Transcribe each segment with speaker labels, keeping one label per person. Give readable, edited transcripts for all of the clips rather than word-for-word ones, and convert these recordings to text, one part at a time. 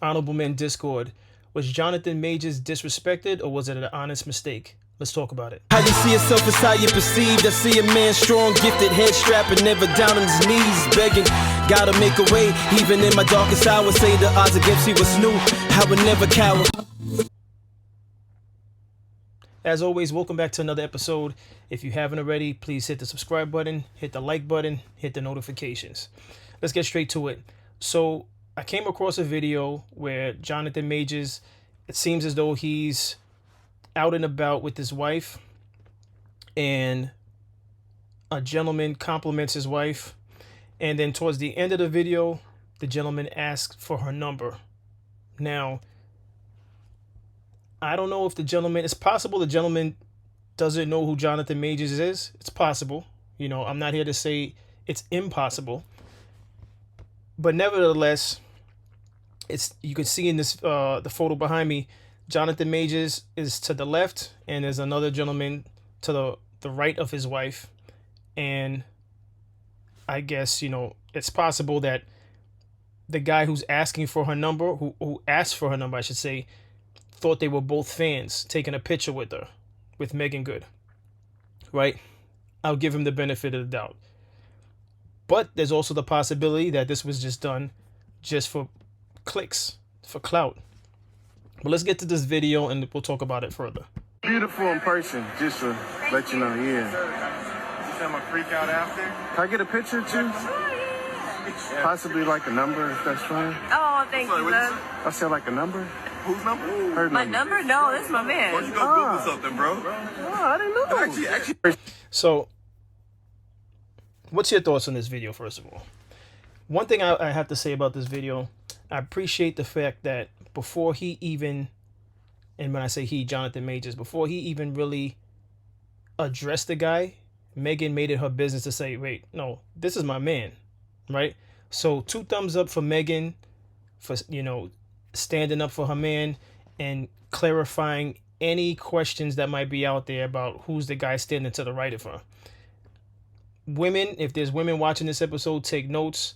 Speaker 1: Honorable Men Discord. Was Jonathan Majors disrespected or was it an honest mistake? Let's talk about it.
Speaker 2: How you see yourself is how you perceived. I see a man strong, gifted, head strapping, never down on his knees, begging. Gotta make a way, even in my darkest hour. Say the odds against me was new, I would never cower.
Speaker 1: As always, welcome back to another episode. If you haven't already, please hit the subscribe button, hit the like button, hit the notifications. Let's get straight to it. So I came across a video where Jonathan Majors, it seems as though he's out and about with his wife, and a gentleman compliments his wife, and then towards the end of the video, the gentleman asks for her number. Now, I don't know if it's possible the gentleman doesn't know who Jonathan Majors is. It's possible. You know, I'm not here to say it's impossible. But nevertheless, you can see in this the photo behind me, Jonathan Majors is to the left and there's another gentleman to the right of his wife. And I guess, it's possible that the guy who's asking for her number, who asked for her number, I should say, thought they were both fans taking a picture with her, with Meagan Good, right? I'll give him the benefit of the doubt. But there's also the possibility that this was just done just for clicks, for clout. But let's get to this video and we'll talk about it further.
Speaker 3: Beautiful in person, just to let you know, yeah.
Speaker 4: You said I'm a freak out after?
Speaker 3: Can I get a picture too? Possibly like a number, if that's fine.
Speaker 5: Oh, thank you, love.
Speaker 3: I said like a number.
Speaker 4: Whose number?
Speaker 3: Her
Speaker 5: My number? No, this is my
Speaker 4: Why
Speaker 5: man.
Speaker 4: don't you go Google something, bro?
Speaker 3: Oh, I didn't know.
Speaker 4: Actually,
Speaker 1: So, what's your thoughts on this video, first of all? One thing I have to say about this video, I appreciate the fact that before he even, and when I say he, Jonathan Majors, before he even really addressed the guy, Meagan made it her business to say, wait, no, this is my man, right? So 2 thumbs up for Meagan for, standing up for her man and clarifying any questions that might be out there about who's the guy standing to the right of her. Women, if there's women watching this episode, take notes.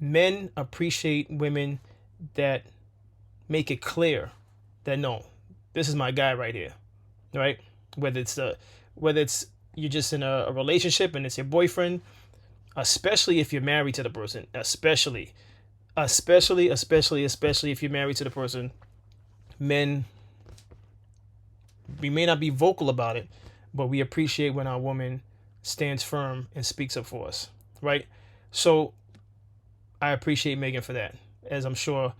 Speaker 1: Men appreciate women that make it clear that no, this is my guy right here, right? Whether it's you're just in a relationship and it's your boyfriend, especially if you're married to the person, especially if you're married to the person, men, we may not be vocal about it, but we appreciate when our woman stands firm and speaks up for us, right? So I appreciate Meagan for that, as I'm sure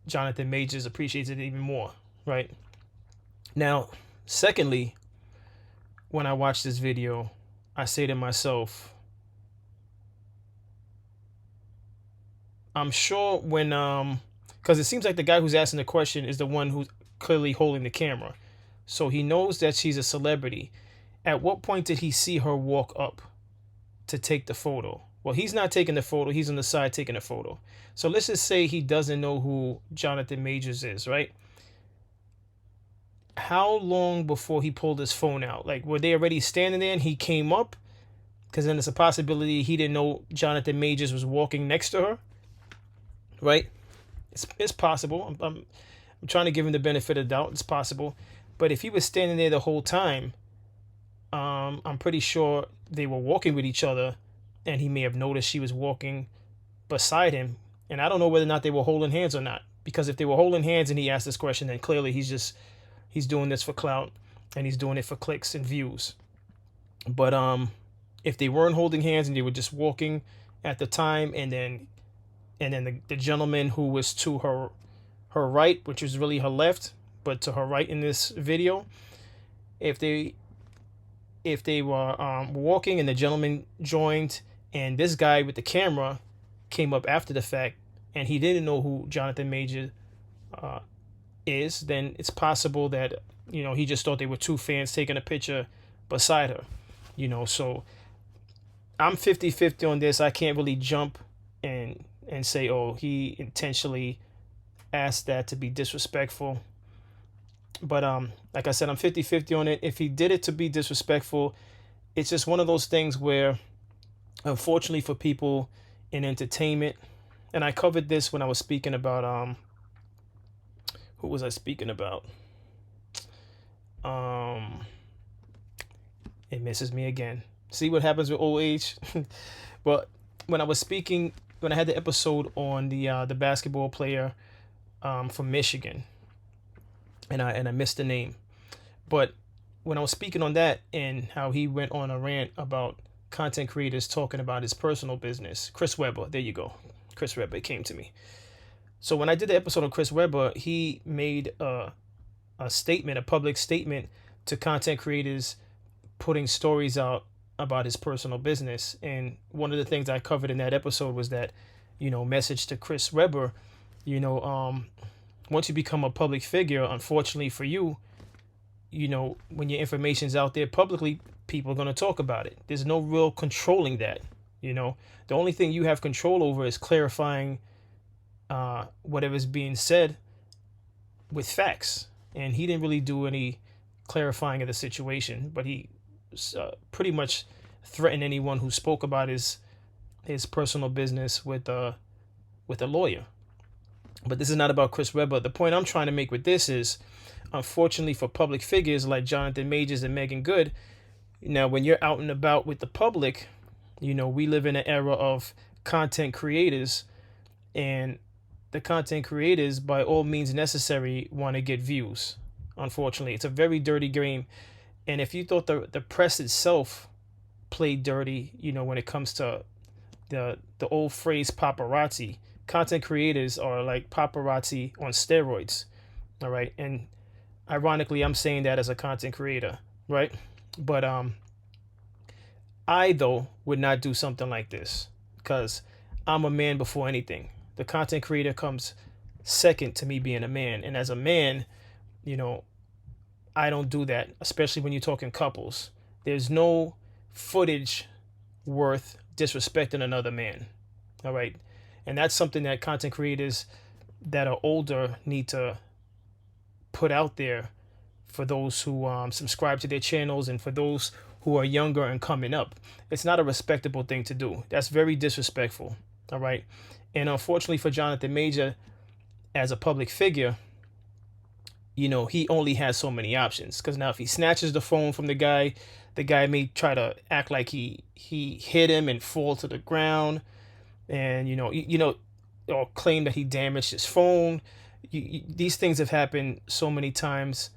Speaker 1: Jonathan Majors appreciates it even more, right? Now, secondly, when I watch this video, I say to myself, I'm sure when, because it seems like the guy who's asking the question is the one who's clearly holding the camera. So he knows that she's a celebrity. At what point did he see her walk up to take the photo? Well, he's not taking the photo. He's on the side taking the photo. So let's just say he doesn't know who Jonathan Majors is, right? How long before he pulled his phone out? Like, were they already standing there and he came up? Because then it's a possibility he didn't know Jonathan Majors was walking next to her, right? It's possible. I'm trying to give him the benefit of the doubt. It's possible. But if he was standing there the whole time, I'm pretty sure they were walking with each other and he may have noticed she was walking beside him. And I don't know whether or not they were holding hands or not. Because if they were holding hands and he asked this question, then clearly he's doing this for clout and he's doing it for clicks and views. But if they weren't holding hands and they were just walking at the time, and then the gentleman who was to her right, which was really her left, but to her right in this video, if they were walking and the gentleman joined and this guy with the camera came up after the fact and he didn't know who Jonathan Major is, then it's possible that he just thought they were 2 fans taking a picture beside her. So I'm 50-50 on this. I can't really jump and say, oh, he intentionally asked that to be disrespectful. But like I said, I'm 50-50 on it. If he did it to be disrespectful, it's just one of those things where, unfortunately for people in entertainment, and I covered this when I was speaking about who was I speaking about? It misses me again. See what happens with old age? But when I was speaking, when I had the episode on the basketball player from Michigan, and I missed the name, but when I was speaking on that and how he went on a rant about content creators talking about his personal business, Chris Webber, there you go, Chris Webber, it came to me. So when I did the episode on Chris Webber, he made a statement, a public statement to content creators putting stories out about his personal business. And one of the things I covered in that episode was that, message to Chris Webber, once you become a public figure, unfortunately for you, when your information's out there publicly, people are going to talk about it. There's no real controlling that. The only thing you have control over is clarifying whatever's being said with facts. And he didn't really do any clarifying of the situation, but he pretty much threatened anyone who spoke about his personal business with a lawyer. But this is not about Chris Webber. The point I'm trying to make with this is, unfortunately for public figures like Jonathan Majors and Megan Good, now when you're out and about with the public, we live in an era of content creators, and the content creators, by all means necessary, want to get views. Unfortunately, it's a very dirty game. And if you thought the press itself played dirty, when it comes to the old phrase paparazzi, content creators are like paparazzi on steroids. All right. And ironically, I'm saying that as a content creator, right? But I, though, would not do something like this because I'm a man before anything. The content creator comes second to me being a man. And as a man, I don't do that, especially when you're talking couples. There's no footage worth disrespecting another man. All right. And that's something that content creators that are older need to put out there for those who subscribe to their channels and for those who are younger and coming up. It's not a respectable thing to do. That's very disrespectful. All right. And unfortunately for Jonathan Major, as a public figure, he only has so many options. Because now if he snatches the phone from the guy may try to act like he hit him and fall to the ground, and or claim that he damaged his phone. These things have happened so many times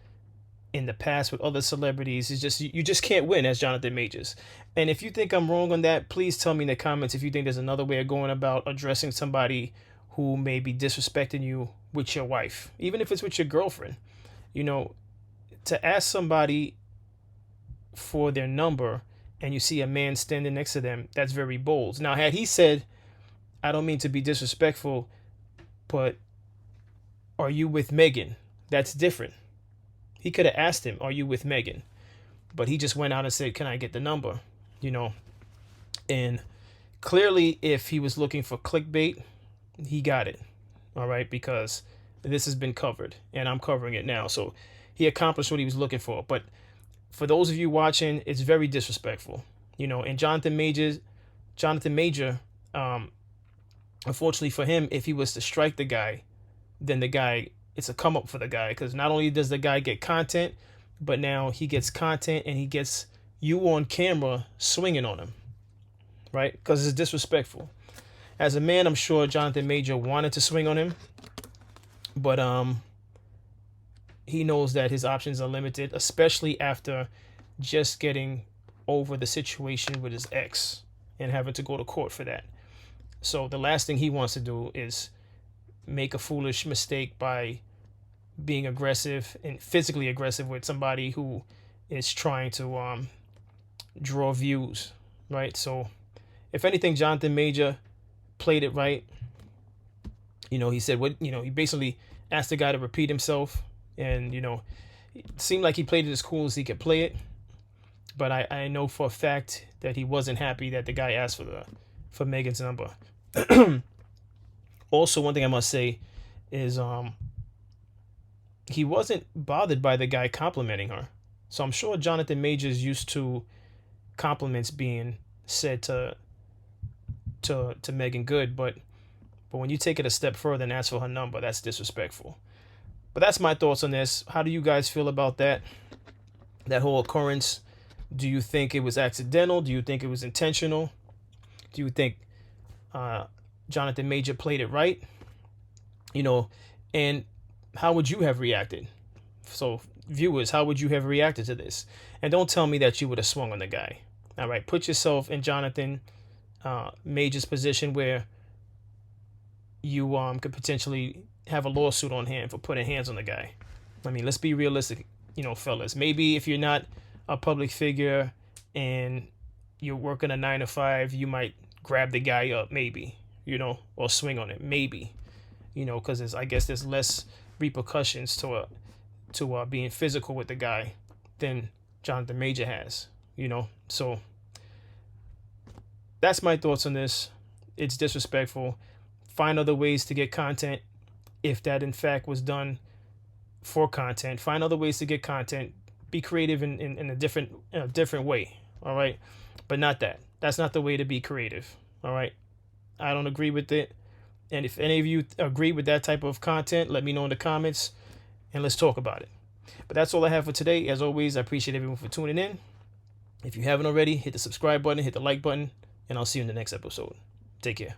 Speaker 1: in the past with other celebrities. It's just you just can't win as Jonathan Majors. And if you think I'm wrong on that, please tell me in the comments if you think there's another way of going about addressing somebody who may be disrespecting you with your wife, even if it's with your girlfriend. To ask somebody for their number and you see a man standing next to them, that's very bold. Now, had he said, I don't mean to be disrespectful, but are you with Megan? That's different. He could have asked him, are you with Megan? But he just went out and said, can I get the number? And clearly if he was looking for clickbait, he got it. All right. Because this has been covered and I'm covering it now. So he accomplished what he was looking for. But for those of you watching, it's very disrespectful, and Jonathan Major, unfortunately for him, if he was to strike the guy, then it's a come up for the guy, because not only does the guy get content, but now he gets content and he gets you on camera swinging on him, right? Because it's disrespectful. As a man, I'm sure Jonathan Major wanted to swing on him, but he knows that his options are limited, especially after just getting over the situation with his ex and having to go to court for that. So the last thing he wants to do is make a foolish mistake by being aggressive and physically aggressive with somebody who is trying to draw views, right? So if anything, Jonathan Major played it right. He said he basically asked the guy to repeat himself, and it seemed like he played it as cool as he could play it. But I know for a fact that he wasn't happy that the guy asked for Megan's number. Also, one thing I must say is he wasn't bothered by the guy complimenting her. So I'm sure Jonathan Major's used to compliments being said to Megan Good, but But when you take it a step further and ask for her number, that's disrespectful. But that's my thoughts on this. How do you guys feel about that whole occurrence? Do you think it was accidental? Do you think it was intentional? Do you think Jonathan Major played it right? You know, and how would you have reacted? So viewers, how would you have reacted to this? And don't tell me that you would have swung on the guy. All right, put yourself in Jonathan Major's position where you could potentially have a lawsuit on hand for putting hands on the guy. I mean, let's be realistic, you know, fellas. Maybe if you're not a public figure and you're working a 9-to-5, you might grab the guy up, maybe, you know, or swing on it, maybe, you know, because I guess there's less repercussions to being physical with the guy than Jonathan Major has, you know. So that's my thoughts on this. It's disrespectful. Find other ways to get content. If that in fact was done for content, find other ways to get content. Be creative in a different way. All right, but not that. That's not the way to be creative. All right, I don't agree with it. And if any of you agree with that type of content, let me know in the comments and let's talk about it. But that's all I have for today. As always, I appreciate everyone for tuning in. If you haven't already, hit the subscribe button, hit the like button, and I'll see you in the next episode. Take care.